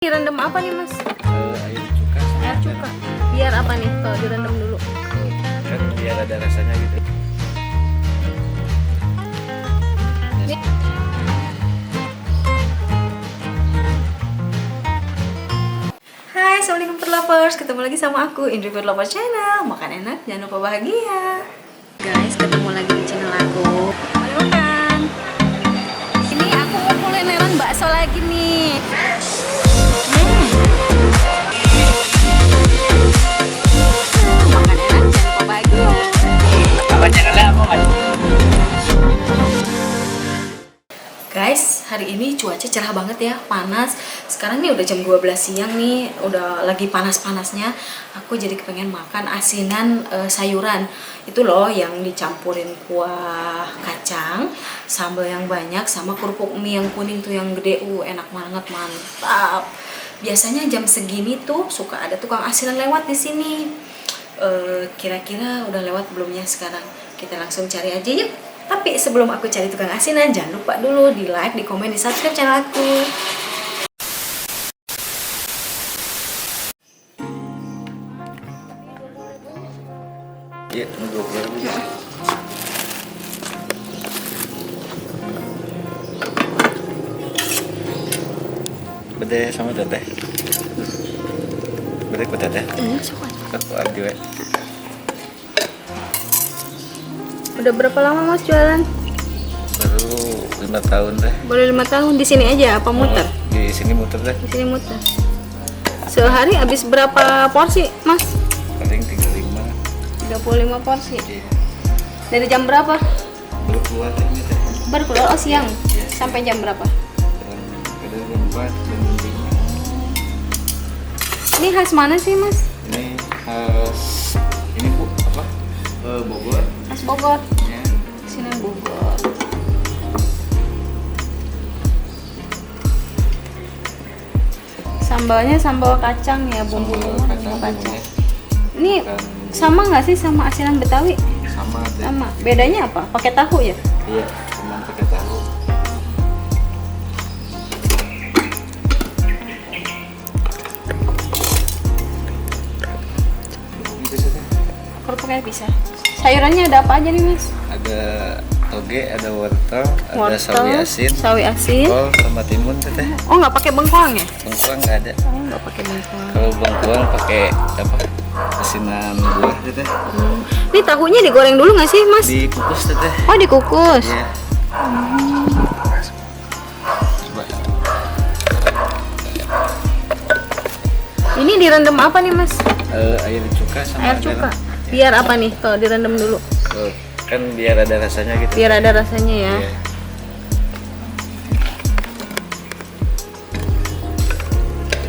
Direndam apa nih mas? Air cuka sama Air cuka. Biar apa nih kalau direndam dulu? kan biar ada rasanya gitu. Hai, assalamualaikum food lovers. Ketemu lagi sama aku Indri Food Lovers Channel. Makan enak, jangan lupa bahagia. Guys, ketemu lagi di channel aku. Mari makan. Ini aku mau kulineran bakso lagi nih. Makan enak, jangan lupa bahagia. Guys, hari ini cuaca cerah banget ya, panas. Sekarang nih udah jam 12 siang nih, udah lagi panas-panasnya. Aku jadi kepengen makan asinan sayuran. Itu loh yang dicampurin kuah kacang, sambal yang banyak, sama kerupuk mie yang kuning tuh yang gede. Enak banget, mantap. Biasanya jam segini tuh suka ada tukang asinan lewat di sini. Kira-kira udah lewat belum ya sekarang? Kita langsung cari aja yuk. Tapi sebelum aku cari tukang asinan, jangan lupa dulu di like, di komen, di subscribe channel aku. Iya, nunggu keluar dulu. Bede sama teteh. Bede ku teteh. Suka. Aku arju ya. Udah berapa lama mas jualan? Baru 5 tahun deh. Boleh 5 tahun di sini aja apa muter? Di sini muter deh. Di sini muter. Sehari habis berapa porsi mas? Paling 35. 35 porsi. Iya. Dari jam berapa? Baru keluar deh ini teh. Baru keluar siang. Iya. Sampai jam berapa? Kadang jam 4, jam 5. Ini khas mana sih mas? Ini khas ini Bu apa? Bogor. Khas Bogor. Ya. Sini Bogor. Sambalnya sambal kacang ya, bumbu Kacang. kacang. Ini sama nggak sih sama asinan Betawi? Sama deh. Sama. Bedanya apa? Pakai tahu ya? Iya, cuma pakai tahu. Ini bisa deh. Kerupuknya bisa. Sayurannya ada apa aja nih mas? Ada toge, ada wortel, ada Wortel, sawi asin, sawi asin. kol, sama timun teteh. Oh nggak pakai bengkoang ya? Bengkuang nggak ada. Oh nggak pakai bengkoang. Kalau bengkuang pakai apa? Asinan buah teteh. Ini tahunya digoreng dulu nggak sih mas? Dikukus teteh. Oh dikukus. Iya. Coba. Ini direndam apa nih mas? Air cuka sama Air cuka. garam. Biar apa nih kalau direndam dulu? Kan biar ada rasanya gitu. Biar ada rasanya ya. Iya.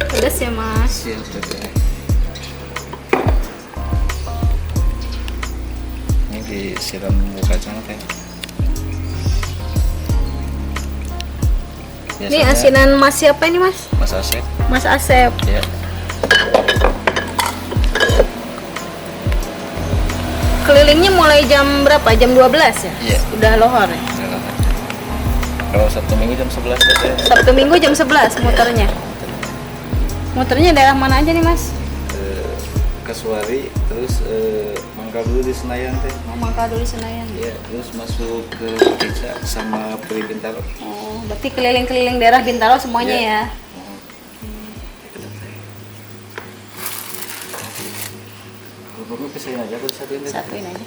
Pedas ya mas. Siap teteh. Ini disiram bumbu kacang teh. Ini asinan mas siapa ini mas? Mas Asep. Mas Asep. Ya. Kelilingnya mulai jam berapa? Jam 12 ya? Iya. Udah lohor ya? Kalau Sabtu Minggu jam 11 teteh. Sabtu Minggu jam 11 muternya. Muternya daerah mana aja nih mas? Kasuari, terus mangkal dulu di Senayan teh. Oh, Mangkal dulu Senayan. Iya, terus masuk ke Pizza sama Puri Bintaro. Oh, berarti keliling-keliling daerah Bintaro semuanya Iya. ya? Bubuknya pisahin aja, terus satuin deh. Satuin aja.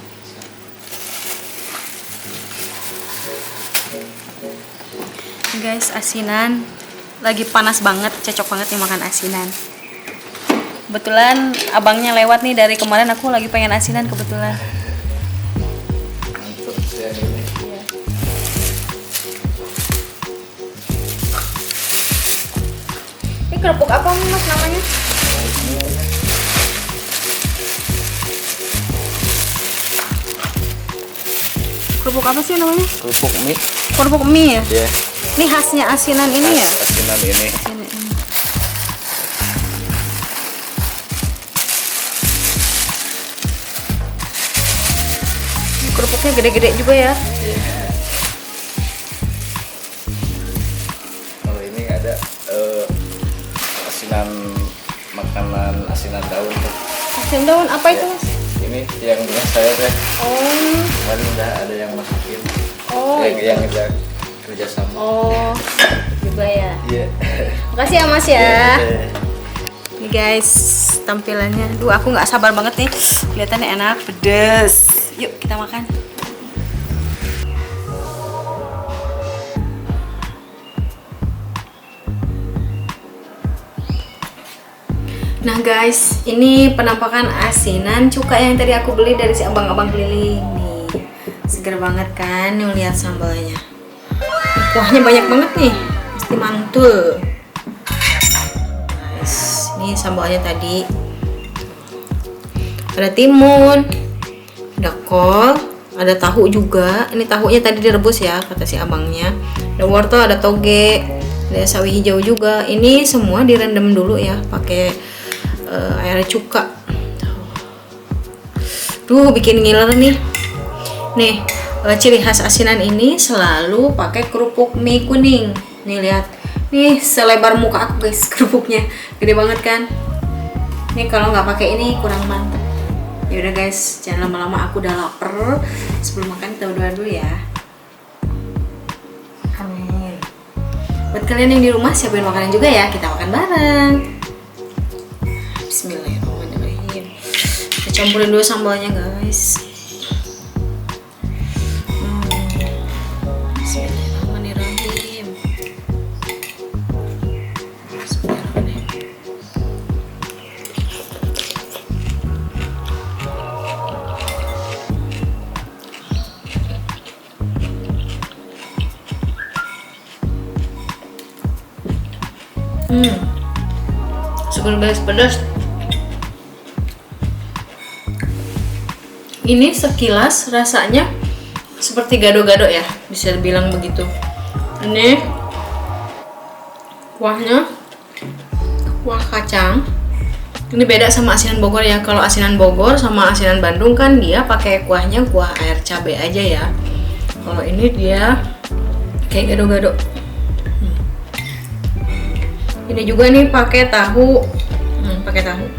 Guys, asinan lagi panas banget, cocok banget nih makan asinan. Kebetulan abangnya lewat nih dari kemarin, aku lagi pengen asinan kebetulan. Mantap siang ini. Ini kerupuk apa mas namanya? Kerupuk apa sih namanya? Kerupuk mie. Kerupuk mie ya? Iya. Ini khasnya asinan ini ya? Asinan ini. Kerupuknya gede-gede juga ya? Kalau ini ada asinan makanan asinan daun tuh. Asinan daun apa itu Mas? Ini yang punya saya teh. Oh. Kemarin udah ada yang masukin. Oh. Yang udah kerja sama. Oh. Juga ya. Iya. Makasih ya Mas ya. Iya. Nih guys, tampilannya. Duh, aku nggak sabar banget nih. Kelihatannya enak, pedes. Yuk kita makan. Nah guys, ini penampakan asinan cuka yang tadi aku beli dari si abang-abang keliling nih. Seger banget kan, nih lihat sambalnya. Kuahnya banyak banget nih, pasti mantul. Guys, ini sambalnya tadi. Ada timun, ada kol, ada tahu juga. Ini tahunya tadi direbus ya, kata si abangnya. Ada wortel, ada toge, ada sawi hijau juga. Ini semua direndam dulu ya, pakai air cuka. Duh, bikin ngiler nih. Nih, ciri khas asinan ini selalu pakai kerupuk mie kuning. Nih lihat, nih selebar muka aku guys kerupuknya, gede banget kan. Nih kalau nggak pakai ini kurang mantep. Ya udah guys, jangan lama-lama, aku udah lapar. Sebelum makan kita berdoa dulu ya. Amin. Buat kalian yang di rumah siapin makanan juga ya, kita makan bareng. Bismillahirrahmanirrahim. Kita campurin dulu sambalnya guys. Bismillahirrahmanirrahim. Bismillahirrahmanirrahim. Super guys, pedas. Ini sekilas rasanya seperti gado-gado ya, bisa dibilang begitu. Ini kuahnya kuah kacang. Ini beda sama asinan Bogor ya. Kalau asinan Bogor sama asinan Bandung kan dia pakai kuahnya kuah air cabai aja ya. Kalau ini dia kayak gado-gado. Ini juga nih pakai tahu. Pakai tahu.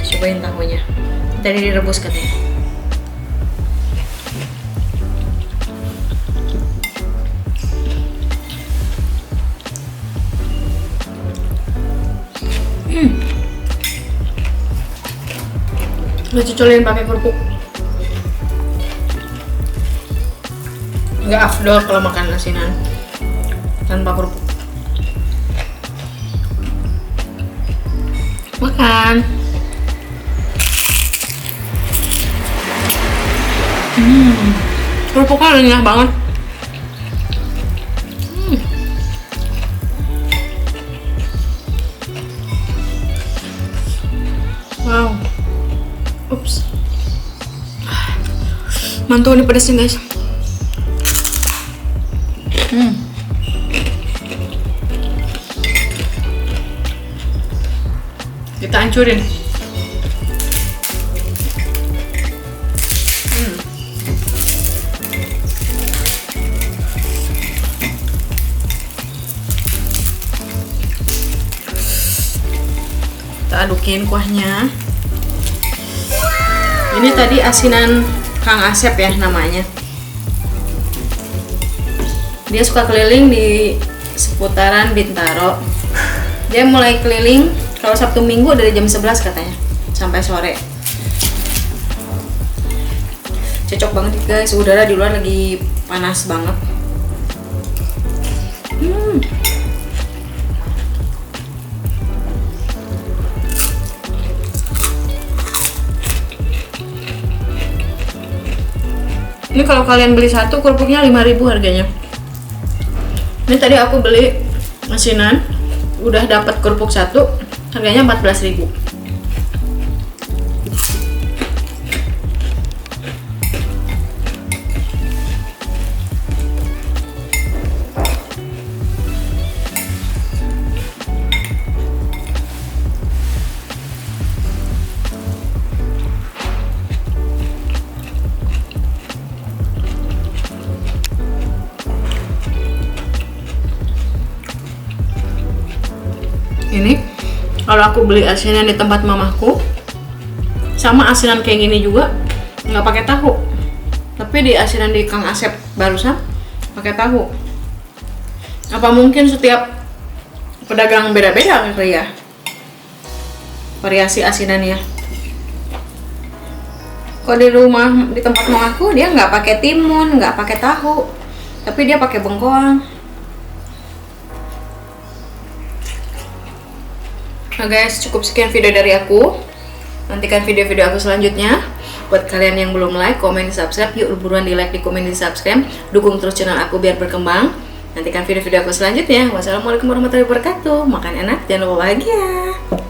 Cobain tahunya. Tadi direbus katanya. Udah cocolin pakai kerupuk. Nggak afdol kalau makan asinan tanpa kerupuk. Makan. Kerupuknya renyah banget. Wow. Ups. Mantul nih pedasnya guys. Kita hancurin. Kita adukin kuahnya. Ini tadi asinan Kang Asep ya namanya. Dia suka keliling di seputaran Bintaro. Dia mulai keliling kalau Sabtu Minggu dari jam 11 katanya sampai sore. Cocok banget guys, udara di luar lagi panas banget. Ini kalau kalian beli satu kerupuknya 5.000 harganya. Ini tadi aku beli asinan, udah dapat kerupuk satu, harganya 14.000. Ini kalau aku beli asinan di tempat mamaku, sama asinan kayak gini juga nggak pakai tahu. Tapi di asinan di Kang Asep barusan pakai tahu. Apa mungkin setiap pedagang beda-beda kali ya variasi asinannya. Kalau di rumah di tempat mamaku dia nggak pakai timun, nggak pakai tahu, tapi dia pakai bengkoang. Nah guys, cukup sekian video dari aku. Nantikan video-video aku selanjutnya. Buat kalian yang belum like, komen, subscribe, yuk buruan di like, di komen, di subscribe. Dukung terus channel aku biar berkembang. Nantikan video-video aku selanjutnya. Wassalamualaikum warahmatullahi wabarakatuh. Makan enak, jangan lupa bahagia.